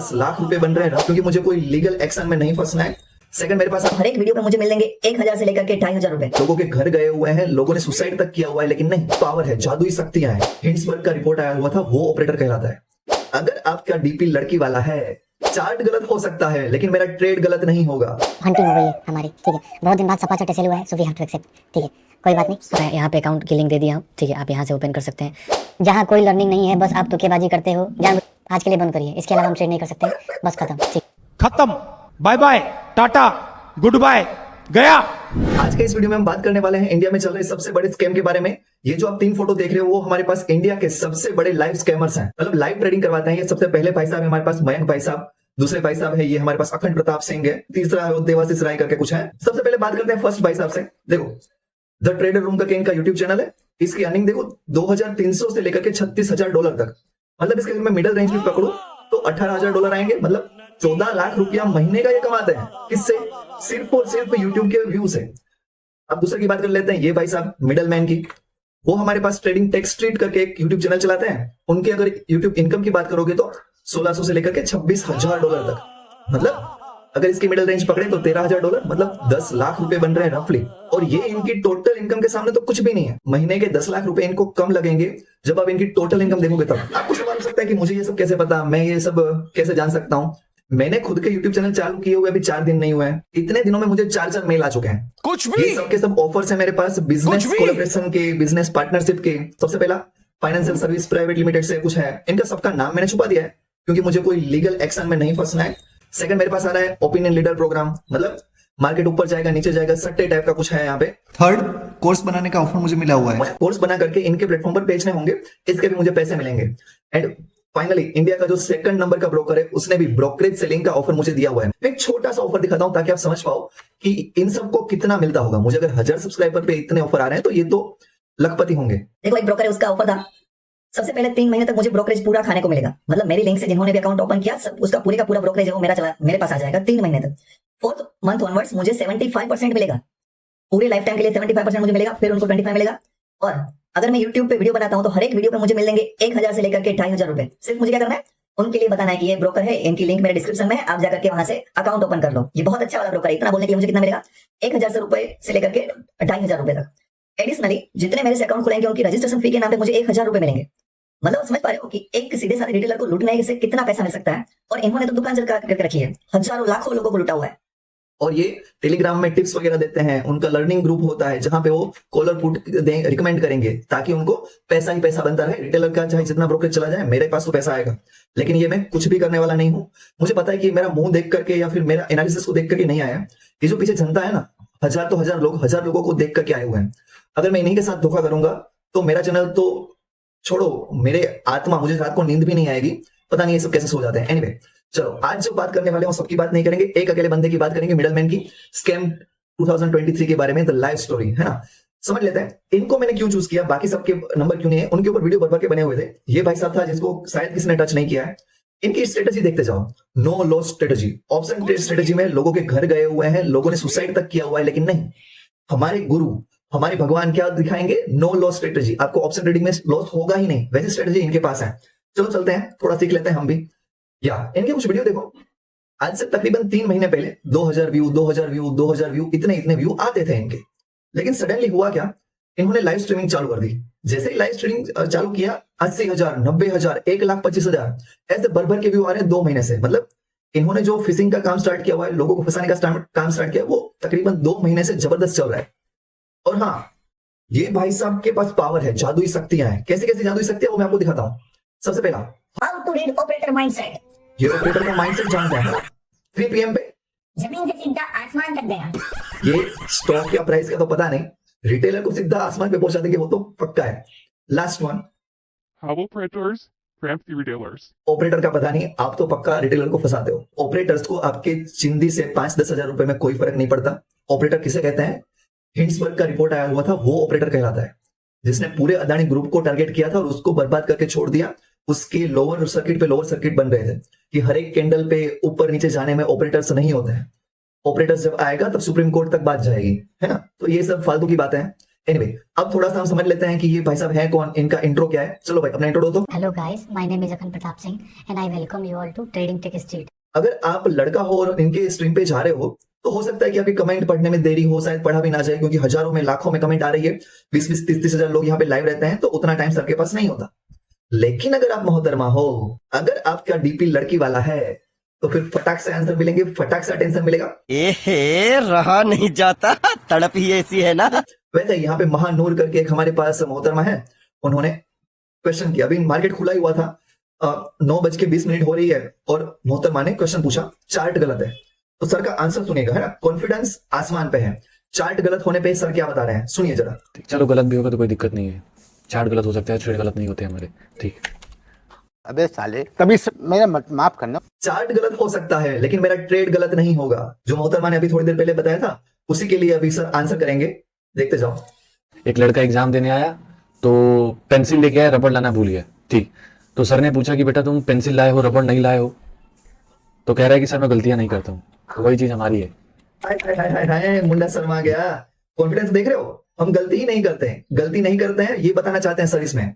10 लाख रुपए बन रहे हैं क्योंकि मुझे कोई लीगल एक्शन में नहीं फंसना है। सेकंड, मेरे पास हर एक वीडियो पे मुझे मिल लेंगे 1000 से लेकर के 2500 रुपए। लोगों के घर गए हुए हैं, लोगों ने सुसाइड तक किया हुआ है, लेकिन नहीं, पावर है, जादुई शक्तियां हैं। हिंड्सबर्ग का रिपोर्ट आया हुआ था, वो ऑपरेटर कहलाता है। अगर आपका डीपी लड़की वाला है, चार्ट गलत हो सकता है लेकिन मेरा ट्रेड गलत नहीं होगा। हंटिंग हो गई है हमारी, ठीक है। बहुत दिन बाद सपा चटे सेल हुआ है, so we have to accept, ठीक है, कोई बात नहीं। यहाँ पे अकाउंट की लिंक दे दिया, ठीक है, आप यहाँ से ओपन कर सकते हैं। जहाँ कोई लर्निंग नहीं है, बस आप तुक्केबाजी करते हो, जान आज के लिए बंद करिए। इसके अलावा हम ट्रेड नहीं कर सकते, बस खत्म, ठीक। खत्म, बाय बाय, टाटा, गुड बाय, गया। आज के इस वीडियो में हम बात करने वाले हैं इंडिया में चल रहे सबसे बड़े स्कैम के बारे में। ये जो आप 3 फोटो देख रहे हो, वो हमारे पास इंडिया के सबसे बड़े लाइव स्कैमर्स हैं, मतलब लाइव ट्रेडिंग करवाते हैं। ये सबसे पहले भाई साहब हमारे पास मयंक भाई साहब, दूसरे भाई साहब है ये हमारे पास अखंड प्रताप सिंह है, तीसरा है देवाशीष राय करके कुछ है। सबसे पहले बात करते हैं फर्स्ट भाई साहब से। देखो, द ट्रेडर रूम करके इनका यूट्यूब चैनल है। इसकी अर्निंग देखो 2300 से लेकर के $36,000 तक, मतलब इसके अगर मैं मिडिल रेंज में पकड़ू तो $18,000 आएंगे, मतलब 14 लाख रुपया महीने का ये कमाते हैं। किससे? सिर्फ और सिर्फ यूट्यूब के व्यू से। अब दूसरे की बात कर लेते हैं, ये भाई साहब मिडल मैन की। वो हमारे पास ट्रेडिंग टेक स्ट्रीट करके एक यूट्यूब चैनल चलाते हैं। उनके अगर यूट्यूब इनकम की बात करोगे तो 1600 से लेकर के $26,000 तक, मतलब अगर इसकी मिडिल रेंज पकड़े तो $13,000, मतलब 10 लाख रुपए बन रहे हैं रफली। और ये इनकी टोटल इनकम के सामने तो कुछ भी नहीं है। महीने के 10 लाख रुपए इनको कम लगेंगे। जब आप इनकी टोटल इनकम देखोगे तब आपको सवाल हो सकता है कि मुझे ये सब कैसे पता, मैं ये सब कैसे जान सकता हूं। मैंने खुद के YouTube चैनल चालू किए हुए अभी 4 दिन नहीं हुए हैं, इतने दिनों में मुझे 4 मेल आ चुके हैं। कुछ भी, ये सब के सब ऑफर्स है मेरे पास, बिजनेस कोलैबोरेशन के, बिजनेस पार्टनरशिप के। सबसे पहला फाइनेंशियल सर्विस प्राइवेट लिमिटेड से कुछ है, इनका सबका नाम मैंने छुपा दिया है क्योंकि मुझे कोई लीगल एक्शन में नहीं फंसना है। सेकंड, मेरे पास आ रहा है ओपिनियन लीडर प्रोग्राम, मतलब मार्केट ऊपर जाएगा नीचे जाएगा, सट्टे टाइप का कुछ है यहाँ पे। थर्ड, कोर्स बनाने का ऑफर मुझे मिला हुआ है, कोर्स बना करके इनके प्लेटफॉर्म पर बेचने होंगे, इसके भी मुझे पैसे मिलेंगे। एंड फाइनली, इंडिया का जो सेकंड नंबर का ब्रोकर है, उसने भी ब्रोकरेज सेलिंग का ऑफर मुझे दिया हुआ है। एक छोटा सा ऑफर दिखाता हूं ताकि आप समझ पाओ कि इन सबको कितना मिलता होगा। मुझे अगर 1000 सब्सक्राइबर पे इतने ऑफर आ रहे हैं तो ये तो लखपति होंगे। देखो, एक ब्रोकर है, उसका ऑफर था सबसे पहले 3 महीने तक मुझे ब्रोकरेज पूरा खाने को मिलेगा। मतलब मेरी लिंक से जिन्होंने भी अकाउंट ओपन किया, सब उसका पूरे का पूरा ब्रोकरेज है वो मेरे पास आ जाएगा 3 महीने तक। 4th मंथ ऑनवर्ड्स मुझे 75% मिलेगा, पूरे लाइफ टाइम के लिए 75% मुझे मिलेगा, फिर उनको 25 मिलेगा। और अगर मैं यूट्यूब पे वीडियो बनाता हूं तो हर एक वीडियो पे मुझे मिल लेंगे 1000 से लेकर के 2500 रुपए। सिर्फ मुझे क्या करना है, उनके लिए बताना है कि ये ब्रोकर है, इनकी लिंक मेरे डिस्क्रिप्शन में है, आप जाकर के वहां से अकाउंट ओपन कर लो। ये बहुत अच्छा वाला ब्रोकर है। इतना बोलने के लिए मुझे कितना मिलेगा, 1000 रुपए से लेकर के 2500 रुपए तक। एडिशनली जितने मेरे से अकाउंट खुलेंगे उनकी रजिस्ट्रेशन फी के नाम पे मुझे 1000 रुपए मिलेंगे। मतलब समझ पा रहे हो कि एक सीधे साधे रिटेलर को लूटने से कितना पैसा मिल सकता है। और इन्होंने तो दुकान चल करके रखी है, हजारों लाखों लोगों को लूटा हुआ है। और ये टेलीग्राम में टिप्स वगैरह देते हैं, उनका लर्निंग ग्रुप होता है जहां पे वो कॉलर पुट रिकमेंड करेंगे ताकि उनको पैसा ही पैसा बनता रहे। रिटेलर का चाहे जितना ब्रोकरेज चला जाए, मेरे पास तो पैसा आएगा। लेकिन ये मैं कुछ भी करने वाला नहीं हूं। मुझे पता है कि मेरा मुंह देख करके या फिर मेरा एनालिसिस को देख करके नहीं आया। ये जो पीछे जनता है ना, 1000 लोग 1000 लोगों को देख करके आए हुए हैं। अगर मैं इन्हीं के साथ धोखा करूंगा तो मेरा चैनल तो छोड़ो, मेरे आत्मा, मुझे रात को नींद भी नहीं आएगी। पता नहीं ये सब कैसे सो जाते हैं। एनीवे, चलो आज जो बात करने वाले हैं वो सबकी बात नहीं करेंगे, एक अकेले बंदे की बात करेंगे, मिडलमैन की, स्कैम 2023 के बारे में, द लाइव स्टोरी, है ना। समझ लेते हैं इनको मैंने क्यों चूज किया, बाकी सबके नंबर क्यों नहीं है, उनके ऊपर वीडियो भर के बने हुए थे। ये भाई साहब था जिसको शायद किसी ने टच नहीं किया है। इनकी स्ट्रेटेजी देखते जाओ, no loss strategy. Option trade strategy में लोगों के घर गए हुए हैं, लोगों ने सुसाइड तक किया हुआ है, लेकिन नहीं, हमारे गुरु, हमारे भगवान क्या दिखाएंगे, नो लॉस स्ट्रेटेजी। आपको ऑप्शन ट्रेडिंग में लॉस होगा ही नहीं, वैसी स्ट्रेटेजी इनके पास है। चलो चलते हैं, थोड़ा सीख लेते हैं हम भी। या इनके कुछ वीडियो देखो, आज से तकरीबन 3 महीने पहले 2000 व्यू, 2000 व्यू, 2000 व्यू, इतने व्यू आते थे इनके। लेकिन सडनली हुआ क्या, इन्होंने लाइव स्ट्रीमिंग चालू कर दी। जैसे ही लाइव स्ट्रीमिंग चालू किया, 80,000, 90,000, 1,25,000 ऐसे भर के व्यू आ रहे हैं 2 महीने से। मतलब इन्होंने जो फिशिंग का काम स्टार्ट किया हुआ है, लोगों को फंसाने का काम स्टार्ट किया, वो तकरीबन 2 महीने से जबरदस्त चल रहा है। और हाँ, ये भाई साहब के पास पावर है, जादुई शक्तियां हैं। कैसे कैसे जादुई शक्तियां, वो मैं आपको दिखाता हूं। सबसे पहला, how to read operator mindset. ये ऑपरेटर का माइंडसेट जानते हैं। 3 PM पे जमीन से सीधा आसमान तक गया। ये स्टॉक या प्राइस का तो पता नहीं, रिटेलर को सीधा आसमान पे पहुंचा देंगे वो तो पक्का है। Last one, How operators cramp the retailers. Operator का पता नहीं, आप तो पक्का रिटेलर को फंसाते हो। ऑपरेटर्स को आपके चिंदी से 5-10 हजार रुपए में कोई फर्क नहीं पड़ता। ऑपरेटर किसे कहते हैं, हिंड्सबर्ग का रिपोर्ट आया हुआ था, वो ऑपरेटर कहलाता है, जिसने पूरे अदानी ग्रुप को टारगेट किया था और उसको बर्बाद करके छोड़ दिया। उसके लोअर सर्किट पे लोअर सर्किट बन रहे थे कि हर एक कैंडल पे ऊपर नीचे जाने में ऑपरेटर्स नहीं होते हैं। ऑपरेटर्स जब आएगा तब सुप्रीम कोर्ट तक बात जाएगी, है ना। तो ये सब फालतू की बातें हैं। एनीवे अब थोड़ा सा हम समझ लेते हैं कि ये भाई साहब है कौन, इनका इंट्रो क्या है। चलो भाई अपना इंट्रो दो तो। Hello guys, my name is Akhan Pratap Singh and I welcome you all to trading tech street. अगर आप लड़का हो और इनके स्ट्रीम पे जा रहे हो तो हो सकता है कि आपकी कमेंट पढ़ने में देरी हो, शायद पढ़ा भी ना जाए, क्योंकि हजारों में लाखों में कमेंट आ रही है। 20-20, 30-30 हजार लोग यहाँ पे लाइव रहते हैं, तो उतना टाइम सबके पास नहीं होता। लेकिन अगर आप मोहतरमा हो, अगर आपका डीपी लड़की वाला है, तो फिर फटाक से आंसर मिलेंगे, फटाक से अटेंशन मिलेगा। एहे रहा नहीं जाता, तड़प ही ऐसी है ना। वैसे यहाँ पे महानूर करके एक हमारे पास मोहतरमा है, उन्होंने क्वेश्चन किया। अभी मार्केट खुला ही हुआ था, 9:20 हो रही है और मोहतरमा ने क्वेश्चन पूछा, चार्ट गलत है। तो सर का आंसर सुनिएगा, है ना, कॉन्फिडेंस आसमान पे है। चार्ट गलत होने पे सर क्या बता रहे हैं, सुनिए जरा। चलो गलत भी होगा तो कोई दिक्कत नहीं है, चार्ट गलत हो सकता है, ट्रेड गलत नहीं होते हमारे, ठीक। अबे साले तभी मेरा माफ करना। चार्ट गलत हो सकता है लेकिन मेरा ट्रेड गलत नहीं होगा। जो मोहतरमा ने अभी थोड़ी देर पहले बताया था, उसी के लिए अभी सर आंसर करेंगे, देखते जाओ। एक लड़का एग्जाम देने आया तो पेंसिल लेके आया, रबड़ लाना भूल गया, ठीक। तो सर ने पूछा कि बेटा तुम पेंसिल लाए हो, रबड़ नहीं लाए हो। तो कह रहा है कि सर मैं गलतियां नहीं करता हूँ। तो वही चीज हमारी है। हाय हाय हाय हाय हाय, मुंडा शर्मा गया। कॉन्फिडेंस देख रहे हो, हम गलती ही नहीं करते हैं, गलती नहीं करते हैं, ये बताना चाहते हैं सर इसमें।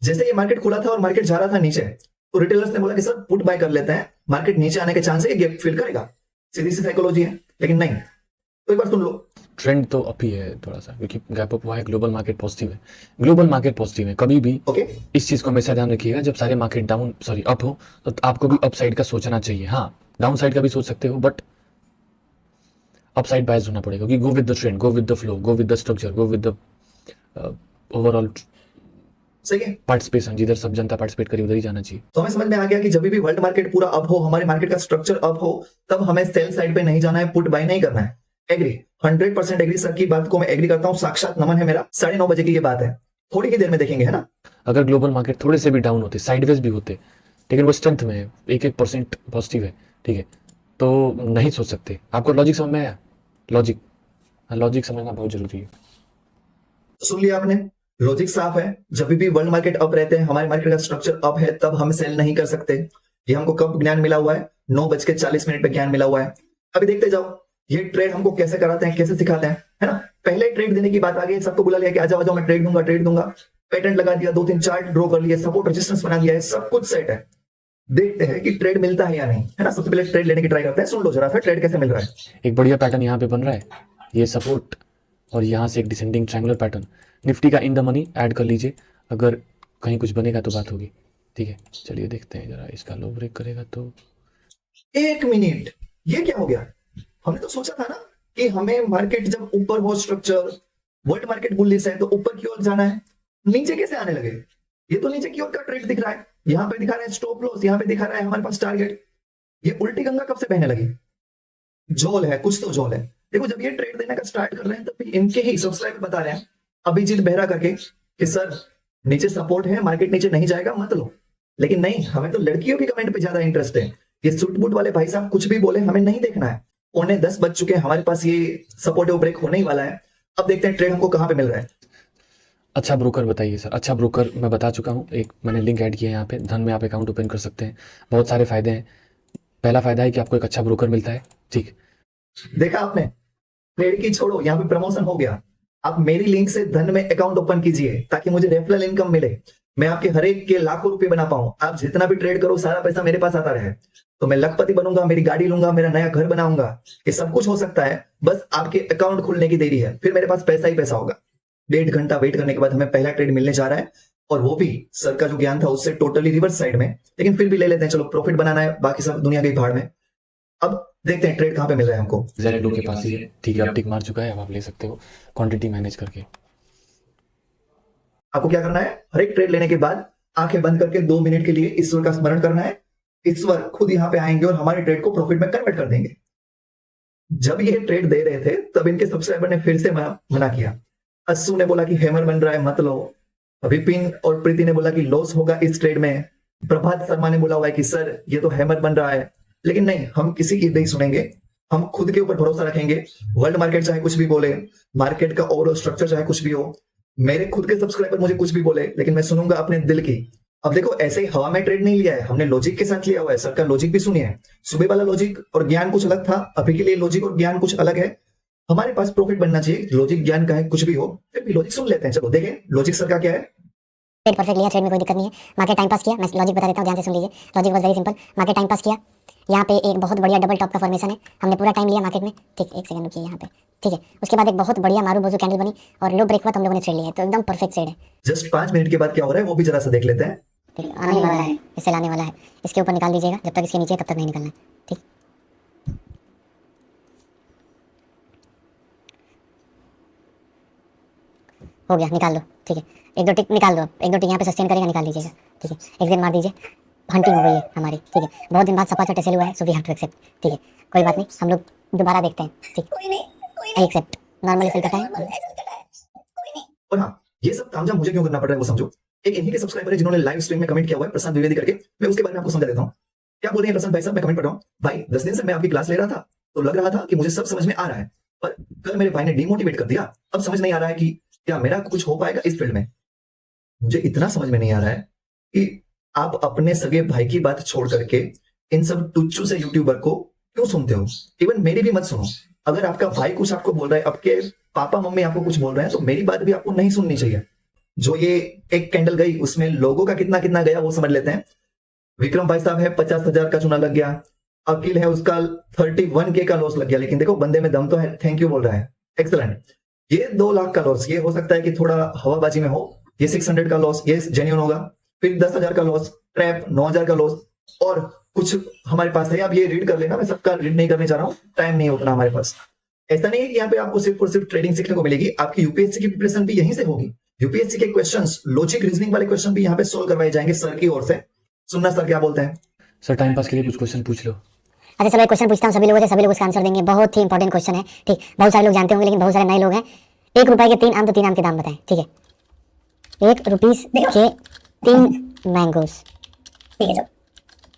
जैसे ये मार्केट खुला था और मार्केट जा रहा था नीचे, तो रिटेलर्स ने बोला कि सर पुट बाय कर लेते हैं, मार्केट नीचे आने के चांस है, ये गैप फिल करेगा। सीधी सी साइकोलॉजी है, लेकिन नहीं। तो एक बार सुन लो, ट्रेंड तो अप ही है थोड़ा सा, क्योंकि गैप अप हुआ है, ग्लोबल मार्केट पॉजिटिव है, ग्लोबल मार्केट पॉजिटिव है। कभी भी ओके इस चीज को हमेशा ध्यान रखिएगा, जब सारे मार्केट अप हो तो आपको भी अप साइड का सोचना चाहिए। हाँ, डाउन साइड का भी सोच सकते हो, बट अप साइड बायस होना पड़ेगा, क्योंकि go with the trend, go with the flow, go with the structure, go with the overall सही है। पार्टिसिपेशन। जिधर सब जनता पार्टिसिपेट करी उधर ही जाना चाहिए। तो हमें समझ में आ गया कि जब भी वर्ल्ड मार्केट पूरा अप हो, हमारे मार्केट का स्ट्रक्चर अप हो, तब हमें सेल साइड पे नहीं जाना है, पुट बाय नहीं करना है। Agree, 100% agree. सर की बात को मैं एग्री करता हूँ, साक्षात नमन है मेरा। 9:30 बजे की ये बात है, थोड़ी ही देर में देखेंगे, है ना। अगर ग्लोबल मार्केट थोड़े से भी डाउन होते, साइडवेज भी होते, लेकिन वो स्ट्रेंथ में है, 1% पॉजिटिव है, ठीक है, तो नहीं सोच सकते। आपको लॉजिक समझ में आया? लॉजिक समझना बहुत जरूरी है। सुन लिया आपने, लॉजिक साफ है। जब भी वर्ल्ड मार्केट अप रहते हैं, हमारे मार्केट का स्ट्रक्चर अप है, तब हम सेल नहीं कर सकते। ये हमको कब ज्ञान मिला हुआ है? 9:40 पे ज्ञान मिला हुआ है। अभी देखते जाओ ये ट्रेड हमको कैसे कराते हैं, कैसे सिखाते हैं, है ना। पहले ट्रेड देने की बात आ गई, सबको बुला लिया कि आ जाओ मैं ट्रेड दूंगा। पैटर्न लगा दिया, 2-3 चार्ट ड्रॉ कर लिए, सपोर्ट रेजिस्टेंस बना दिया है, सब कुछ सेट है। देखते हैं कि ट्रेड मिलता है या नहीं, है ना। सबसे पहले ट्रेड लेने की ट्राई करते हैं। सुन लो जरा सा ट्रेड कैसे मिल रहा है। एक बढ़िया पैटर्न यहाँ पे बन रहा है, ये सपोर्ट और यहाँ से एक डिसेंडिंग ट्रायंगुलर पैटर्न। निफ्टी का इन द मनी ऐड कर लीजिए, अगर कहीं कुछ बनेगा तो बात होगी, ठीक है। चलिए देखते हैं जरा, इसका लो ब्रेक करेगा तो। 1 मिनट, ये क्या हो गया? हमने तो सोचा था ना कि हमें मार्केट जब ऊपर हो, स्ट्रक्चर वर्ल्ड मार्केट बुलिश है, तो ऊपर की ओर जाना है। नीचे कैसे आने लगे? ये तो नीचे की ओर का ट्रेड दिख रहा है, यहाँ पे दिखा रहा है स्टॉप लॉस, यहाँ पे दिखा रहा है हमारे पास टारगेट। ये उल्टी गंगा कब से बहने लगी? झोल है, कुछ तो झोल है। देखो जब ये ट्रेड देने का स्टार्ट कर रहे हैं, तब इनके ही सब्सक्राइबर बता रहे हैं, अभिजीत बेहरा करके, कि सर नीचे सपोर्ट है, मार्केट नीचे नहीं जाएगा, मत लो। लेकिन नहीं, हमें तो लड़कियों की कमेंट पे ज्यादा इंटरेस्ट है। ये सूट बूट वाले भाई साहब कुछ भी बोले, हमें नहीं देखना है। 9:10 बज चुके हैं, हमारे पास ये सपोर्टिव ब्रेक होने ही वाला है। अब देखते हैं ट्रेड हमको कहां पे मिल रहा है। अच्छा ब्रोकर बताइए सर। अच्छा ब्रोकर मैं बता चुका हूँ, एक मैंने लिंक ऐड किया है यहाँ पे, धन में आप अकाउंट ओपन कर सकते हैं। बहुत सारे फायदे हैं। पहला फायदा है कि आपको एक अच्छा ब्रोकर मिलता है, ठीक। देखा आपने, ट्रेड की छोड़ो, यहाँ पे प्रमोशन हो गया। आप मेरी लिंक से धन में अकाउंट ओपन कीजिए, ताकि मुझे रेफरल इनकम मिले, मैं आपके हर एक के लाखों रुपए बना पाऊं। आप जितना भी ट्रेड करो, सारा पैसा मेरे पास आता रहे, तो मैं लखपति बनूंगा, मेरी गाड़ी लूंगा, मेरा नया घर बनाऊंगा। ये सब कुछ हो सकता है, बस आपके अकाउंट खुलने की देरी है, फिर मेरे पास पैसा ही पैसा होगा। 1.5 घंटा वेट करने के बाद हमें पहला ट्रेड मिलने जा रहा है, और वो भी सर का जो ज्ञान था उससे टोटली रिवर्स साइड में, लेकिन फिर भी ले लेते हैं। चलो प्रॉफिट बनाना है, बाकी सब दुनिया के भाड़ में। अब देखते हैं ट्रेड कहां पे मिल रहा है हमको। जेरेडो के पास ही है, ठीक है, अब टिक मार चुका है, अब आप ले सकते हो क्वांटिटी मैनेज करके। आपको क्या करना है, हर एक ट्रेड लेने के बाद आंखें बंद करके 2 मिनट के लिए ईश्वर का स्मरण करना है। ईश्वर खुद यहाँ पे आएंगे और हमारे ट्रेड को प्रॉफिट में कन्वर्ट कर देंगे। जब ये ट्रेड दे रहे थे, तब इनके सब्सक्राइबर ने फिर से मना किया। अस्सू ने बोला कि हैमर बन रहा है, मत लो। विपिन और प्रीति ने बोला कि लॉस होगा इस ट्रेड में। प्रभात शर्मा ने बोला हुआ है कि सर ये तो हैमर बन रहा है। लेकिन नहीं, हम किसी की नहीं सुनेंगे, हम खुद के ऊपर भरोसा रखेंगे। वर्ल्ड मार्केट चाहे कुछ भी बोले, मार्केट का ओवरऑल स्ट्रक्चर चाहे कुछ भी हो, मेरे खुद के सब्सक्राइबर मुझे कुछ भी बोले, लेकिन मैं सुनूंगा अपने दिल की। अब देखो, ऐसे ही हवा में ट्रेड नहीं लिया है, हमने लॉजिक के साथ लिया हुआ है। सर का लॉजिक भी सुनिए। सुबह वाला लॉजिक और ज्ञान कुछ अलग था, अभी के लिए लॉजिक और ज्ञान कुछ अलग है। हमारे पास प्रॉफिट बनना चाहिए, लॉजिक ज्ञान का है कुछ भी हो, फिर भी लॉजिक सुन लेते हैं। चलो देखें लॉजिक सर का क्या है। ट्रेड परफेक्ट लिया, ट्रेड में कोई दिक्कत नहीं है। मार्केट टाइम पास किया, मैं लॉजिक बता देता हूँ, ध्यान से सुन लीजिए। Logic was very simple. Market time pass किया, यहाँ पे एक बहुत बढ़िया डबल टॉप का फॉर्मेशन है, हमने पूरा टाइम लिया मार्केट में, ठीक। एक सेकंड रुकिए यहाँ पे, ठीक है। उसके बाद एक बहुत बढ़िया मारू बोजू कैंडल बनी और लो ब्रेक हुआ तो हम लोगों ने ट्रेड लिया है, तो एकदम परफेक्ट ट्रेड है। जस्ट 5 मिनट के बाद क्या हो रहा है वो भी जरा सा देख लेते हैं। ठीक है, आने ही वाला है, इससे लाने वाला है, इसके ऊपर निकाल दीजिएगा, जब तक इसके नीचे है तब तक नहीं निकलना है, ठीक। हो गया, निकाल दो, ठीक है। एक दो टिक निकाल दो, एक दो टिक यहाँ पे सस्टेन करेगा, निकाल दीजिएगा, ठीक है। एक दिन मार दीजिए, हंटिंग हो गई है हमारी, ठीक है। बहुत दिन बाद सपा छोटे सेल हुआ है, so we have to accept, ठीक है। कोई बात नहीं, हम लोग दोबारा देखते हैं, ठीक। आई एक्सेप्ट, नॉर्मली सेल करता है। और हाँ, ये सब काम मुझे क्यों करना पड़ रहा है वो समझो। एक इन्हीं के सब्सक्राइबर है जिन्होंने लाइव स्ट्रीम में कमेंट किया हुआ है प्रशांत द्विवेदी करके, मैं उसके बारे में आपको समझा देता हूँ। क्या बोल रहे हैं प्रशांत भाई साहब, मैं कमेंट पढ़ रहा हूँ। भाई 10 दिन से मैं आपकी क्लास ले रहा था तो लग रहा था कि मुझे सब समझ में आ रहा है, पर कल मेरे भाई ने डिमोटिवेट कर दिया। अब समझ नहीं आ रहा है कि क्या मेरा कुछ हो पाएगा इस फील्ड में। मुझे इतना समझ में नहीं आ रहा है कि आप अपने सगे भाई की बात छोड़ करके इन सब टुच्चू से यूट्यूबर को क्यों सुनते हो। इवन मेरी भी मत सुनो। अगर आपका भाई कुछ आपको बोल रहा है, आपके पापा मम्मी आपको कुछ बोल रहे हैं, तो मेरी बात भी आपको नहीं सुननी चाहिए। जो ये एक कैंडल गई उसमें लोगों का कितना कितना गया वो समझ लेते हैं। विक्रम भाई साहब है 50,000 का चुना लग गया, अकील है उसका 31K का लॉस लग गया, लेकिन देखो बंदे में दम तो है, थैंक यू बोल रहा है, एक्सलेंट। ये 2 लाख का लॉस, ये हो सकता है कि थोड़ा हवाबाजी में हो। ये 600 का लॉस, ये जेन्युइन होगा। फिर 10,000 का लॉस, ट्रैप 9,000 का लॉस, और कुछ हमारे पास है। अब ये रीड कर लेना, मैं सबका रीड नहीं करने जा रहा हूँ, टाइम नहीं उतना हमारे पास। ऐसा नहीं है कि यहाँ पे आपको सिर्फ और सिर्फ ट्रेडिंग सीखने को मिलेगी, आपकी यूपीएससी की प्रिपरेशन भी यहीं से होगी। यूपीएससी के क्वेश्चंस, लॉजिक रीजनिंग वाले क्वेश्चन भी यहाँ पे सोल्व करवाए जाएंगे सर की ओर से। सुनना सर क्या बोलते हैं। सर टाइम पास के लिए कुछ क्वेश्चन पूछ लो। अच्छा चलो, एक क्वेश्चन पूछता हूँ सभी लोगों से, सभी लोग उसका आंसर देंगे। बहुत ही इंपॉर्टेंट क्वेश्चन है, ठीक। बहुत सारे लोग जानते होंगे लेकिन बहुत सारे नए लोग हैं। 1 रुपए के 3 आम, तो 3 आम के दाम बताएं, ठीक है। 1 रुपीस के 3 मैंगोस, ठीक है,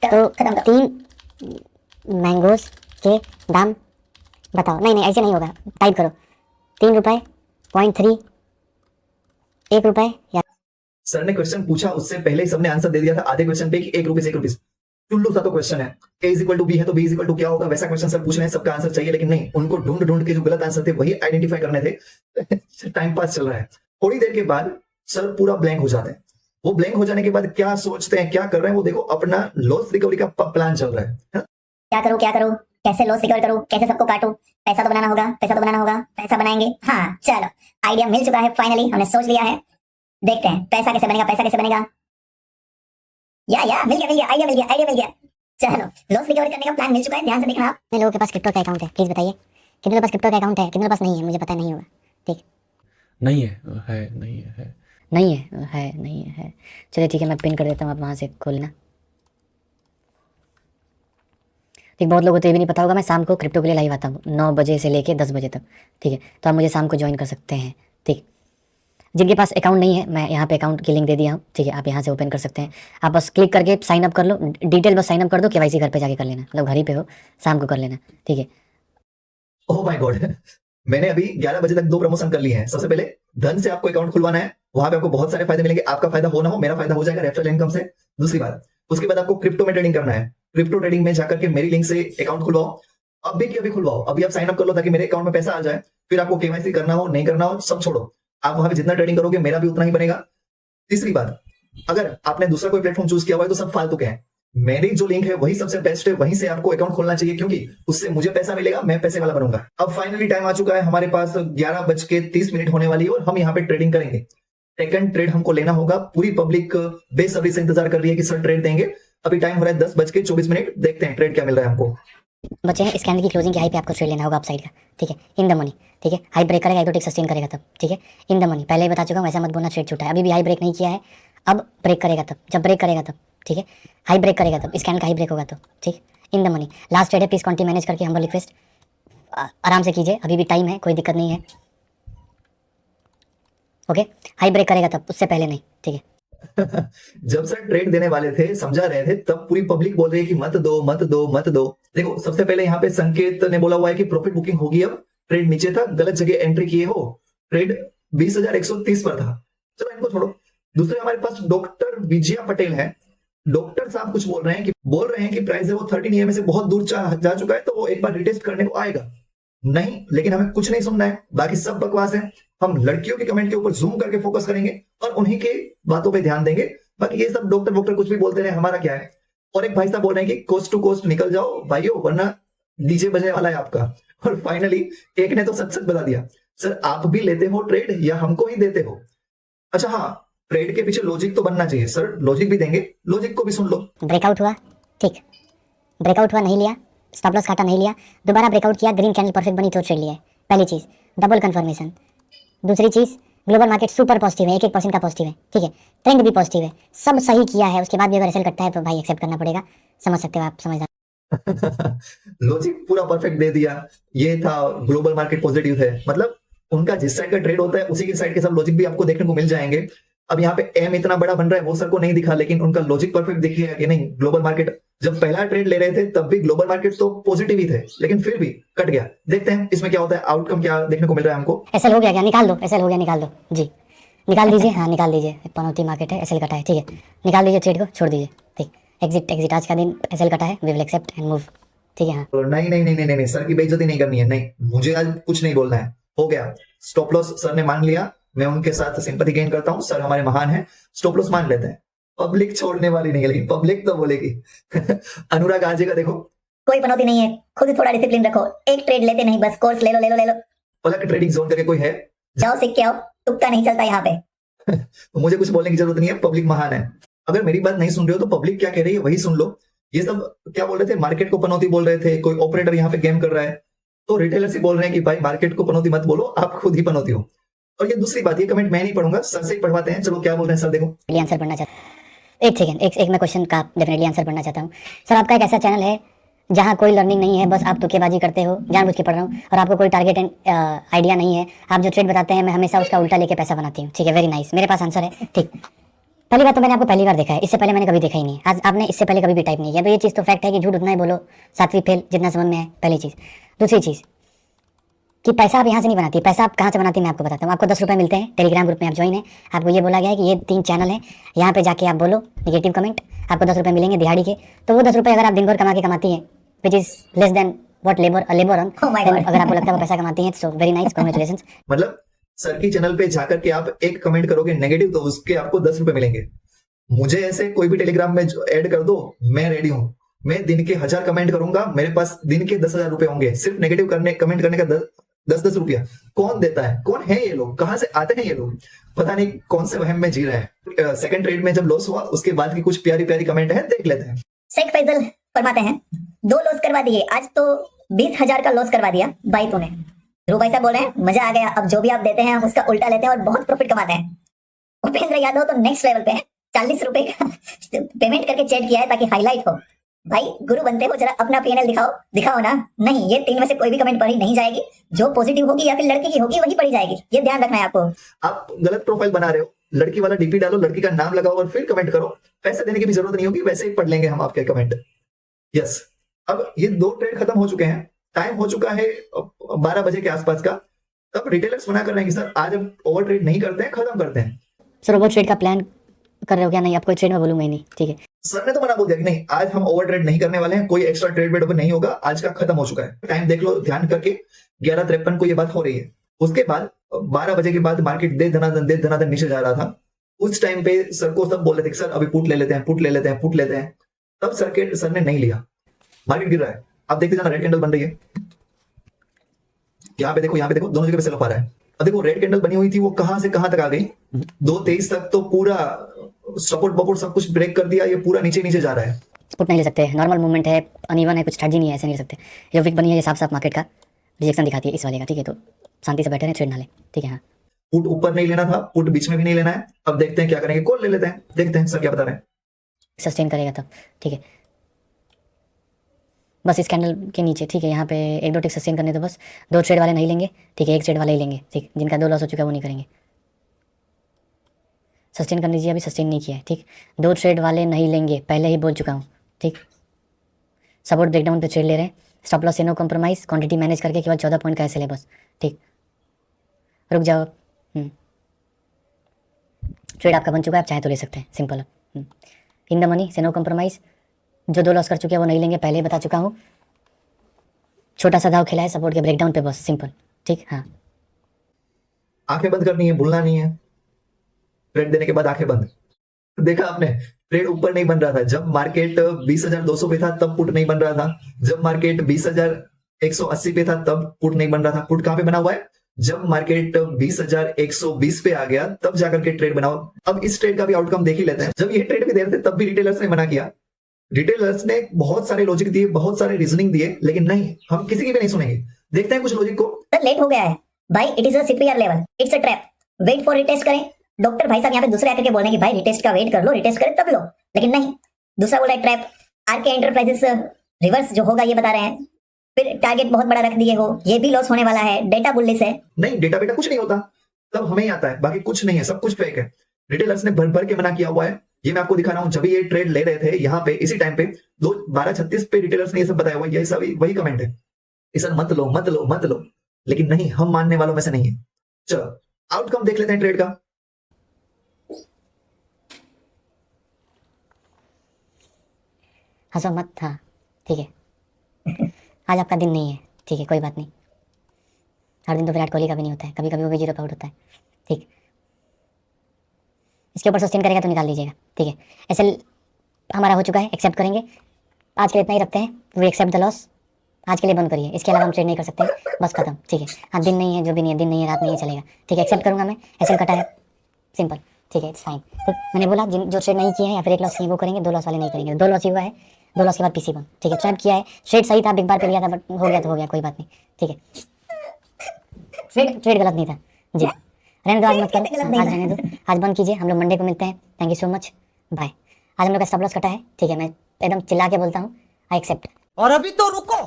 तो 3 मैंगोस के दाम बताओ। नहीं ऐसे नहीं होगा, टाइप करो 3 रुपए, 0.3, 1 रुपए या। सर ने क्वेश्चन पूछा, उससे पहले ही सबने आंसर दे दिया था आधे क्वेश्चन पे कि 1 रुपीस। चुल्लू सा तो क्वेश्चन है, A = B है तो B = क्या होगा, वैसा क्वेश्चन सर पूछ रहे हैं, सबका आंसर चाहिए। लेकिन नहीं, उनको ढूंढ के जो गलत आंसर थे वही आइडेंटिफाई करने थे। टाइम पास चल रहा है। थोड़ी देर के बाद सर पूरा ब्लैंक हो जाते हैं। वो ब्लैंक हो जाने के बाद क्या सोचते हैं, क्या कर रहे हैं, वो देखो, अपना लॉस रिकवरी का प्लान चल रहा है। क्या करूं, कैसे लॉस रिकवर करूं, कैसे सबको काटूं, पैसा तो बनाना होगा, पैसा बनाएंगे। हाँ चलो, आइडिया मिल चुका है, फाइनली हमने सोच लिया है। देखते हैं पैसा कैसे बनेगा। या मिल गया, आइडिया मिल गया। चलो, लॉस रिकवर करने का प्लान मिल चुका है, ध्यान से देखना आप। कितने लोगों के पास क्रिप्टो का अकाउंट है, प्लीज बताइए। कितने लोगों के पास क्रिप्टो का अकाउंट है, कितने के पास नहीं है, मुझे पता नहीं होगा, ठीक। नहीं है। चलिए ठीक है, मैं पिन कर देता हूँ, आप वहाँ से खोल लेना। ठीक, बहुत लोगों को तो ये भी नहीं पता होगा, मैं शाम को क्रिप्टो के लिए लाइव आता हूँ 9 बजे से लेके 10 बजे तक, ठीक है। तो आप मुझे शाम को ज्वाइन कर सकते हैं, ठीक। जिनके पास अकाउंट नहीं है, मैं यहाँ पे अकाउंट की लिंक दे दिया हूँ, ठीक है। आप यहाँ से ओपन कर सकते हैं। आप बस क्लिक करके साइन अप कर लो, डिटेल बस साइन अप कर दो, केवाईसी घर पे जाके कर लेना, मतलब घर ही पे हो, शाम को कर लेना, ठीक है। ओह माय गॉड, मैंने अभी 11 बजे तक 2 प्रमोशन कर ली हैं। सबसे पहले धन से आपको अकाउंट खुलवाना है, वहां पे आपको बहुत सारे फायदे मिलेंगे। आपका फायदा हो ना हो, मेरा फायदा हो जाएगा रेफरल इनकम से। दूसरी बात, उसके बाद आपको क्रिप्टो में ट्रेडिंग करना है। क्रिप्टो ट्रेडिंग में जाकर के मेरी लिंक से अकाउंट खुलवाओ, अभी की अभी खुलवाओ, अभी आप साइन अप कर लो ताकि मेरे अकाउंट में पैसा आ जाए। फिर आपको केवाईसी करना हो नहीं करना हो सब छोड़ो, आप वहां पे जितना ट्रेडिंग करोगे मेरा भी उतना ही बनेगा। तीसरी बात, अगर आपने दूसरा कोई प्लेटफॉर्म चूज किया हुआ है तो सब फालतू के हैं। मेरी जो लिंक है वही सबसे बेस्ट है, वहीं से आपको अकाउंट खोलना चाहिए, क्योंकि उससे मुझे पैसा मिलेगा, मैं पैसे वाला बनूंगा। अब फाइनली टाइम आ चुका है, हमारे पास 11:30 होने वाली है और हम यहाँ पे ट्रेडिंग करेंगे। सेकंड ट्रेड हमको लेना होगा। पूरी पब्लिक बेसब्री से इंतजार कर रही है कि सर ट्रेड देंगे। अभी टाइम हो रहा है 10:24, देखते हैं ट्रेड क्या मिल रहा है हमको। बच्चे हैं, इस कैंडल की क्लोजिंग की हाई पे आपको ट्रेड लेना होगा अपसाइड का, ठीक है, इन द मनी, ठीक है। हाई ब्रेक करेगा, एक सस्टेन करेगा तब, ठीक है, इन द मनी। पहले ही बता चुका हूँ, ऐसा मत बोलना ट्रेड छूटा है। अभी भी हाई ब्रेक नहीं किया है, अब ब्रेक करेगा तब, जब ब्रेक करेगा तब, ठीक है। हाई ब्रेक करेगा तब, इस कैंडल का हाई ब्रेक होगा तो, ठीक, in the money. Last trade है, प्लीज क्वांटिटी मैनेज करके हम्बल रिक्वेस्ट आराम से कीजिए, अभी भी टाइम है, कोई दिक्कत नहीं है, ओके। हाई ब्रेक करेगा तब, उससे पहले नहीं, ठीक है। जब सर ट्रेड देने वाले थे, समझा रहे थे, तब पूरी पब्लिक बोल रही है कि मत दो। देखो, सबसे पहले यहाँ पे संकेत ने बोला हुआ है कि प्रॉफिट बुकिंग होगी। अब ट्रेड नीचे था, गलत जगह एंट्री किए हो, ट्रेड 20,130 पर था। चलो इनको छोड़ो। दूसरे हमारे पास डॉक्टर विजया पटेल है। डॉक्टर साहब कुछ बोल रहे हैं कि प्राइस है वो 13 EMA से बहुत दूर जा चुका है, तो वो एक बार रिटेस्ट करने को आएगा। नहीं, लेकिन हमें कुछ नहीं सुनना है, बाकी सब बकवास है। हम लड़कियों के कमेंट के ऊपर जूम करके फोकस करेंगे और उन्हीं के बातों पे ध्यान देंगे। बाकी ये सब डॉक्टर वोक्टर कुछ भी बोलते रहे, हमारा क्या है। और एक भाई साहब बोल रहे हैं कि कोस्ट टू कोस्ट निकल जाओ भाइयों, वरना डीजे बजने वाला है आपका। और फाइनली एक ने तो सच सच बता दिया, सर आप भी लेते हो ट्रेड या हमको ही देते हो? अच्छा हाँ, ट्रेड के पीछे लॉजिक तो बनना चाहिए सर, लॉजिक भी देंगे, लॉजिक को भी सुन लो। ब्रेकआउट हुआ, ठीक, ब्रेकआउट हुआ, नहीं लिया, स्टॉप लॉस काटा, नहीं लिया, दोबारा ब्रेकआउट किया, ग्रीन कैंडल परफेक्ट बनी तो ट्रेड लिया है। पहली चीज़ डबल कंफर्मेशन। दूसरी चीज़ ग्लोबल मार्केट सुपर पॉजिटिव है, 1% का पॉजिटिव है, ठीक है, ट्रेंड भी पॉजिटिव है, सब सही किया है, उसके बाद भी अगर एसएल कटता है तो भाई एक्सेप्ट करना पड़ेगा। समझ सकते हो आप, समझदार। लॉजिक पूरा परफेक्ट दे दिया। ये था ग्लोबल मार्केट पॉजिटिव है, मतलब उनका जिस साइड का ट्रेड होता है उसी की साइड के सब लॉजिक भी आपको देखने को मिल जाएंगे। अब यहाँ पे एम इतना बड़ा बन रहा है वो सर को नहीं दिखा, लेकिन उनका लॉजिक परफेक्ट दिखेगा कि नहीं। ग्लोबल मार्केट जब पहला ट्रेड ले रहे थे तब भी ग्लोबल मार्केट तो पॉजिटिव ही थे, लेकिन फिर भी कट गया। देखते हैं इसमें क्या होता है, आउटकम क्या देखने को मिल रहा है हमको। एसएल हो गया क्या? निकाल दो, एसएल हो गया, निकाल दो जी, निकाल दीजिए, हाँ निकाल दीजिए। पनौती मार्केट है, एसएल कटा है, ठीक है, निकाल दीजिए ट्रेड को, छोड़ दीजिए, ठीक। एग्जिट, एग्जिट, आज का दिन एसएल कटा है, we will accept and move, ठीक है। हाँ तो नहीं नहीं नहीं नहीं नहीं, सर की बेइज्जती नहीं करनी है, नहीं मुझे आज कुछ नहीं बोलना है, हो गया। स्टॉप लॉस सर ने मान लिया, मैं उनके साथ सिंपैथी गेन करता हूँ, सर हमारे महान हैं, स्टॉप लॉस मान लेते हैं। पब्लिक छोड़ने वाली नहीं है, लेकिन पब्लिक तो बोलेगी। अनुराग आजे का देखो, कोई पनौती नहीं है, खुद थोड़ा डिसिप्लिन रखो, एक ट्रेड लेते नहीं, बस कोर्स ले लो ले लो ले लो, पलक ट्रेडिंग जोन करके कोई है, जाओ सीख के आओ, तुक्का नहीं चलता यहाँ पे। तो मुझे कुछ बोलने की जरूरत नहीं है, पब्लिक महान है। अगर मेरी बात नहीं सुन रहे हो तो पब्लिक क्या कह रही है वही सुन लो। ये सब क्या बोल रहे थे, मार्केट को पनौती बोल रहे थे, कोई ऑपरेटर यहाँ पे गेम कर रहा है, तो रिटेलर्स ही बोल रहे हैं कि भाई मार्केट को पनौती मत बोलो, आप खुद ही पनौती हो। और ये दूसरी बात, ये कमेंट मैं नहीं पढ़ूंगा, सर से ही पढ़वाते हैं। चलो क्या बोल रहे हैं सर, देखो। आंसर पढ़ना चाहता हूँ, एक सेकेंड, एक मैं क्वेश्चन का डेफिनेटली आंसर पढ़ना चाहता हूँ। सर आपका एक ऐसा चैनल है जहाँ कोई लर्निंग नहीं है, बस आप तुक्केबाजी करते हो, जानबूझ के पढ़ रहा हूँ, और आपको कोई टारगेट एंड आइडिया नहीं है, आप जो ट्रेड बताते हैं मैं हमेशा उसका उल्टा लेके पैसा बनाती हूँ, ठीक है, वेरी नाइस, मेरे पास आंसर है, ठीक। पहली बात तो मैंने आपको पहली बार देखा है, इससे पहले मैंने कभी देखा ही नहीं है, आज आपने इससे पहले कभी भी टाइप नहीं किया, तो ये चीज़ तो फैक्ट है कि झूठ उतना ही बोलो, सातवीं फेल जितना समझ में है, पहली चीज़। दूसरी चीज़ कि पैसा आप यहाँ से नहीं बनाती, पैसा आप कहाँ से बनाती है मैं आपको बताता हूँ। आपको 10 रुपये मिलते हैं, टेलीग्राम ग्रुप में आप ज्वाइन है, आपको ये बोला गया है कि ये 3 चैनल है, यहाँ पे जाके आप बोलो नेगेटिव कमेंट, आपको 10 रुपये मिलेंगे दिहाड़ी के। तो वो 10 रुपये अगर आप दिन भर कमा के कमाती है, which is less than what labour on, अगर आपको लगता है वो पैसा कमाती है, सो वेरी नाइस, कांग्रेचुलेशंस। मतलब सर की चैनल पे जाकर के आप एक कमेंट करोगे नेगेटिव तो उसके आपको 10 रुपए मिलेंगे। मुझे ऐसे कोई भी टेलीग्राम में ऐड कर दो, मैं रेडी हूँ। मैं दिन के 1000 कमेंट करूंगा, मेरे पास दिन के 10,000 रुपए होंगे, सिर्फ नेगेटिव कमेंट करने का 10 रुपया। कौन देता है, कौन है ये लोग, कहां से आते हैं ये लोग, पता नहीं कौन से वहम में जी रहे हैं। सेकंड ट्रेड में जब लॉस हुआ उसके बाद की कुछ प्यारी प्यारी कमेंट है, देख लेते हैं। शेख फैजल फरमाते हैं 2 लॉस करवा दिए, आज तो 20,000 का लॉस करवा दिया भाई तूने। ध्रुव भाई साहब बोल रहे हैं मजा आ गया, अब जो भी आप देते हैं हम उसका उल्टा लेते हैं और बहुत प्रॉफिट कमाते हैं। उपेंद्र यादव तो नेक्स्ट लेवल पे है, 40 रुपए का पेमेंट करके चैट किया है ताकि हाईलाइट हो। भाई गुरु बनते हो, जरा अपना पीएनएल दिखाओ ना। नहीं, ये 3 में से कोई भी कमेंट पढ़ी नहीं जाएगी, जो पॉजिटिव होगी या फिर लड़की की होगी वही पढ़ी जाएगी, ये ध्यान रखना है आपको। आप गलत प्रोफाइल बना रहे हो, लड़की वाला डीपी डालो, लड़की का नाम लगाओ और फिर कमेंट करो। पैसे देने की भी जरूरत नहीं होगी, वैसे ही पढ़ लेंगे हम आपके कमेंट। यस, अब ये 2 ट्रेड खत्म हो चुके हैं, टाइम हो चुका है 12 बजे के आसपास का। तब रिटेलर्स मना कर रहे हैं कि सर आज हम ओवर ट्रेड नहीं करते हैं, खत्म करते हैं। सर ओवर ट्रेड का प्लान कर रहे हो क्या? नहीं, आपको ट्रेड में बोलूंगा ही नहीं, ठीक है। सर ने तो मना बोल दिया कि नहीं आज हम ओवर ट्रेड नहीं करने वाले हैं, कोई एक्स्ट्रा ट्रेड वेड नहीं होगा, आज का खत्म हो चुका है। टाइम देख लो ध्यान करके, 11:53 को ये बात हो रही है। उसके बाद 12 बजे के बाद मार्केट दे धनाधन नीचे जा रहा था। उस टाइम पे सर को सब बोल रहे थे सर अभी पुट ले लेते हैं। तब सर ने नहीं लिया, मार्केट गिर रहा है। आप देखते जाना, रेड कैंडल बन रही है, यहाँ पे देखो, दोनों जगह पे सेल ऑफ आ रहा है। अब देखो रेड कैंडल बनी हुई थी, वो कहां से कहां तक आ गई, 2:23 तक तो पूरा सपोर्ट सब कुछ ब्रेक कर दिया, ये पूरा नीचे जा रहा है। पुट नहीं ले सकते, नॉर्मल मूवमेंट है, अनइवन है, कुछ स्ट्रेटजी नहीं है, ऐसे नहीं ले सकते। जो विक बनी है ये साफ मार्केट का रिजेक्शन दिखाती है इस वाले का, ठीक है, तो शांति से बैठे रहे, ट्रेड ना ले, ठीक है। हाँ, पुट ऊपर नहीं लेना था, पुट बीच में भी नहीं लेना है। अब देखते हैं क्या करेंगे, कॉल ले लेते हैं, देखते हैं सर क्या बता रहे हैं। सस्टेन करेगा तब, ठीक है, बस इस कैंडल के नीचे, ठीक है, यहाँ पे 1-2 टिक सस्टेन करने, तो बस 2 ट्रेड वाले नहीं लेंगे, ठीक है, 1 ट्रेड वाले ही लेंगे, ठीक, जिनका 2 लॉस हो चुका है वो नहीं करेंगे। सस्टेन कर लीजिए, अभी सस्टेन नहीं किया है, ठीक, 2 ट्रेड वाले नहीं लेंगे, पहले ही बोल चुका हूँ, ठीक। सपोर्ट ब्रेकडाउन पे ट्रेड ले रहे हैं, स्टॉप लॉस से नो कॉम्प्रोमाइज, क्वांटिटी मैनेज करके केवल 14 पॉइंट का ऐसे ले बस, ठीक, रुक जाओ। ट्रेड आपका बन चुका है, आप चाहे तो ले सकते हैं, सिंपल है। इन द मनी से नो कॉम्प्रोमाइज, जो 2 लॉस कर चुके हैं वो नहीं लेंगे, पहले ही बता चुका हूँ, छोटा सा दाव खेला है सपोर्ट के ब्रेकडाउन पे, बस सिंपल। ठीक, हाँ आंखें बंद करनी है, भूलना नहीं है। ट्रेड देने के बाद आंखें बंद। देखा आपने, ट्रेड ऊपर नहीं बन रहा था। जब मार्केट 20,200 पे था तब पुट नहीं बन रहा था। जब मार्केट 20,180 पे था तब पुट नहीं बन रहा था। पुट कहां पे बना हुआ है? जब मार्केट 20,120 पे आ गया तब जाकर के ट्रेड बना हुआ। अब इस ट्रेड का भी आउटकम देख ही लेते हैं। जब ये ट्रेड भी दे रहे थे तब भी रिटेलर्स ने मना किया। रिटेलर्स ने बहुत सारे लॉजिक दिए, बहुत सारे रीजनिंग दिए, लेकिन नहीं, हम किसी की भी नहीं सुनेंगे। देखते हैं कुछ लॉजिक को। सर लेट हो गया है भाई, it is a superior level, it's a trap, wait for retest करें। डॉक्टर भाई साहब यहाँ पे दूसरे आकर के बोल रहे हैं कि भाई रिटेस्ट का वेट कर लो, रिटेस्ट करें तब लो, लेकिन नहीं, दूसरा बोल रहा है ट्रैप। आरके एंटरप्राइजेस रिवर्स जो होगा ये बता रहे हैं। फिर टारगेट बहुत बड़ा रख दिए हो, ये भी लॉस होने वाला है, डेटा बुलिश है। नहीं, डेटा बेटा कुछ नहीं होता, तब हमें ही आता है, बाकी कुछ नहीं है, सब कुछ फेक है। रिटेलर्स ने भर भर के मना किया हुआ है। ये मैं आपको दिखा रहा हूं, जब ये ट्रेड ले रहे थे यहाँ पे इसी टाइम पे 12:36 पे रिटेलर्स ने ये सब बताया हुआ है। ये सब वही कमेंट है, इसे मत लो मत लो मत लो, लेकिन नहीं, हम मानने वालों में से नहीं है। चलो आउटकम देख लेते हैं ट्रेड का। हंसो मत, हाँ ठीक है। आज आपका दिन नहीं है, ठीक है, कोई बात नहीं। हर दिन तो विराट कोहली का भी नहीं होता है, कभी कभी वो भी 0 पे आउट होता है। ठीक, इसके ऊपर सस्टेन करेगा तो निकाल लीजिएगा। ठीक है, एसएल हमारा हो चुका है, एक्सेप्ट करेंगे। आज के लिए इतना ही रखते हैं, वी एक्सेप्ट द लॉस। आज के लिए बंद करिए, इसके अलावा हम ट्रेड नहीं कर सकते, बस खत्म। ठीक है, हाँ दिन नहीं है, जो भी नहीं है, दिन नहीं है, रात नहीं है, चलेगा। ठीक है, एक्सेप्ट करूंगा मैं, एसएल कटा है, सिंपल। ठीक है, इट्स फाइन। तो मैंने बोला जिन जो ट्रेड नहीं किए हैं या फिर 1 लॉस किए वो करेंगे, 2 लॉस वाले नहीं करेंगे। 2 लॉस ही हुआ है, 2 लॉस के बाद पीसी बंद। ठीक है, ट्रैप किया है, ट्रेड सही था, बिग बार पे लिया था, बट हो गया तो हो गया, कोई बात नहीं। ठीक है, ट्रेड गलत नहीं था जी, रहने दो, आज मत करो, आज रहने दो, आज बंद कीजिए। हम लोग मंडे को मिलते हैं, thank you so much, bye. आज हम लोग का स्टॉप लॉस कटा है। ठीक है, मैं एकदम चिल्ला के बोलता हूँ, आई एक्सेप्ट। और अभी तो रुको,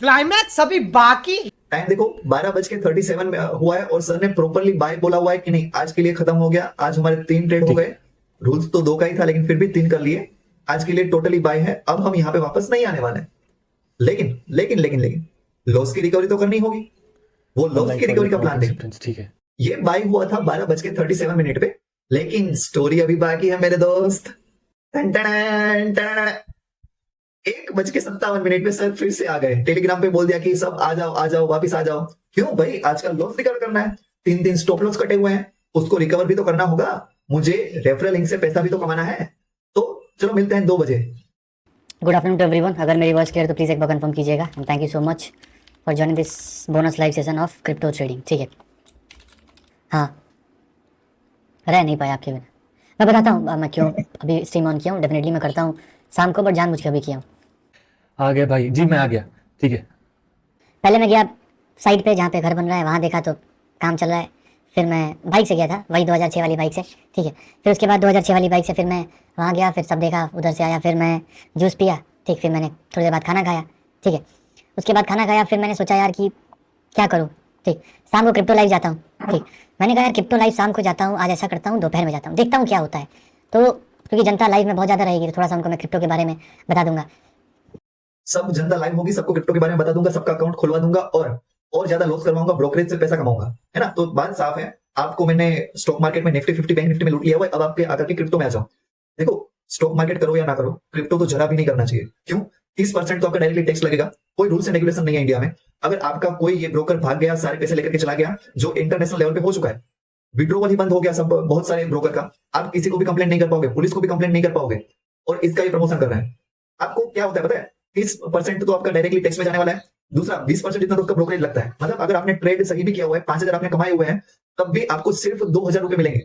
क्लाइमैक्स अभी बाकी। टाइम देखो 12:37 में हुआ है और सर ने प्रॉपरली बाय बोला हुआ है कि नहीं, आज के लिए खत्म हो गया। आज हमारे 3 ट्रेड हो गए, रूल्स तो 2 का ही था लेकिन फिर भी 3 कर लिए। आज के लिए टोटली बाय है, अब हम यहाँ पे वापस नहीं आने वाले। लेकिन लेकिन लेकिन लेकिन लॉस की रिकवरी तो करनी होगी, वो लॉस की रिकवरी का प्लान दें। ठीक है, ये बाय हुआ था 12:37 पे, लेकिन स्टोरी अभी बाकी है मेरे दोस्त। 1:57 पे सर फिर से आ गए, टेलीग्राम पे बोल दिया कि सब आ जाओ वापिस आ जाओ। क्यों भाई, आज का लॉस रिकवर करना है, 3 स्टॉप लॉस कटे हुए हैं, उसको रिकवर भी तो करना होगा, मुझे रेफरल लिंक से पैसा भी तो कमाना है। तो चलो मिलते हैं 2 बजे। Good afternoon to everyone. अगर मेरी वॉइस क्लियर तो प्लीज़ एक बार कंफर्म कीजिएगा। And thank you so much for joining this bonus live session of crypto trading. ठीक है, हाँ रह नहीं पाया आपके बिना। मैं बताता हूँ मैं क्यों अभी स्ट्रीम ऑन किया हूँ। डेफिनेटली मैं करता हूँ शाम को, बट जानबूझ के अभी किया हूँ। आ गया भाई जी, मैं आ गया। ठीक है, पहले मैं गया साइड पे जहाँ पे घर बन रहा है, वहाँ देखा तो काम चल रहा है। फिर मैं बाइक से गया था, वही 2006 वाली बाइक से। ठीक है, फिर उसके बाद 2006 वाली बाइक से फिर मैं वहाँ गया, फिर सब देखा, उधर से आया, फिर मैं जूस पिया। ठीक, फिर मैंने थोड़ी देर बाद खाना खाया। ठीक है, उसके बाद खाना खाया, फिर मैंने सोचा यार कि क्या करूँ। ठीक, शाम को क्रिप्टो लाइव जाता हूँ। ठीक, मैंने कहा यार क्रिप्टो लाइव शाम को जाता हूँ, आज ऐसा करता हूँ दोपहर में जाता हूँ, देखता हूँ क्या होता है। तो क्योंकि जनता लाइव में बहुत ज़्यादा रहेगी तो थोड़ा सा उनको मैं क्रिप्टो के बारे में बता दूंगा। सब जनता लाइव होगी, सबको क्रिप्टो के बारे में बता दूंगा, सबका अकाउंट खुलवा दूंगा और ज्यादा लॉस करवाऊंगा, ब्रोकरेज से पैसा कमाऊंगा, है ना। तो बात साफ है, आपको मैंने स्टॉक मार्केट में निफ्टी 50 बैंक निफ्टी में लूट लिया हुआ है, अब आपके आकर के क्रिप्टो में आ जाओ। देखो स्टॉक मार्केट करो या ना करो, क्रिप्टो तो जरा भी नहीं करना चाहिए। क्यों? 30% तो आपका डायरेक्टली टैक्स लगेगा। कोई रूल्स एंड रेगुलेशन नहीं है इंडिया में। अगर आपका कोई ये ब्रोकर भाग गया, सारे पैसे लेकर के चला गया, जो इंटरनेशनल लेवल पे हो चुका है, विड्रोवल ही बंद हो गया सब बहुत सारे ब्रोकर का, आप किसी को भी कंप्लेंट नहीं कर पाओगे, पुलिस को भी कंप्लेंट नहीं कर पाओगे, और इसका ये प्रमोशन कर रहे हैं। आपको क्या होता है पता है, 30% तो आपका डायरेक्टली टैक्स में जाने वाला है, दूसरा 20% इतना तो उसका ब्रोकरेज लगता है। मतलब अगर आपने ट्रेड सही भी किया हुआ है, 5,000 आपने कमाए हुए हैं, तब भी आपको सिर्फ 2,000 रुपए मिलेंगे।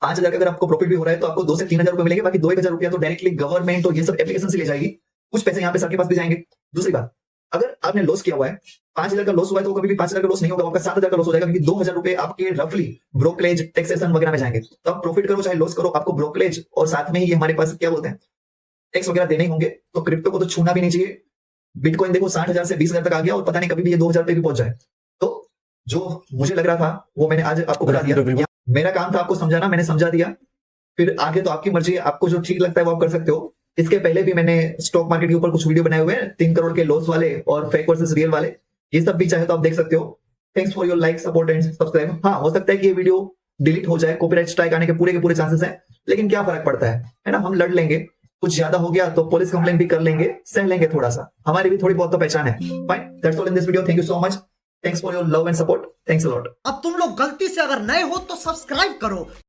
5,000 का अगर आपको प्रॉफिट भी हो रहा है तो आपको 2 से 3,000 रुपए मिलेंगे, बाकी 2,000 रुपया तो डायरेक्टली गवर्नमेंट और ये सब एप्लीकेशन से ले जाएगी, कुछ पैसे यहाँ पे सर के पास भी जाएंगे। दूसरी बात, अगर आपने लॉस किया हुआ है, 5,000 का लॉस हुआ है, तो कभी भी 5,000 का लॉस नहीं होगा, आपका 7,000 का लॉस हो जाएगा, क्योंकि 2,000 रुपए आपके रफली ब्रोकरेज टैक्सेशन वगैरह में जाएंगे। तो आप प्रॉफिट करो चाहे लॉस करो, आपको ब्रोकरेज और साथ में ही हमारे पास क्या बोलते हैं टैक्स वगैरह देने ही होंगे। तो क्रिप्टो को तो छूना भी नहीं चाहिए। बिटकॉइन देखो 60,000 से 20,000 तक आ गया और पता नहीं कभी भी ये 2,000 पे भी पहुंच जाए। तो जो मुझे लग रहा था वो मैंने आज आपको बता दिया। मेरा काम था आपको समझाना, मैंने समझा दिया। फिर आगे तो आपकी मर्जी है, आपको जो ठीक लगता है वो आप कर सकते हो। इसके पहले भी मैंने स्टॉक मार्केट के ऊपर कुछ वीडियो बनाए हुए हैं, 3 करोड़ के लॉस वाले और फेक वर्सेस रियल वाले, ये सब भी चाहे तो आप देख सकते हो। Thanks for your like, support and subscribe. हाँ, हो सकता है कि ये वीडियो डिलीट हो जाए, कॉपीराइट स्ट्राइक आने के पूरे चांसेस हैं, लेकिन क्या फर्क पड़ता है ना, हम लड़ लेंगे। कुछ ज्यादा हो गया तो पुलिस कंप्लेंट भी कर लेंगे, सह लेंगे थोड़ा सा, हमारी भी थोड़ी बहुत तो पहचान है। Fine, that's all in this video. Thank you so much, thanks for your love and support, thanks a lot. अब तुम लोग गलती से अगर नए हो तो सब्सक्राइब करो,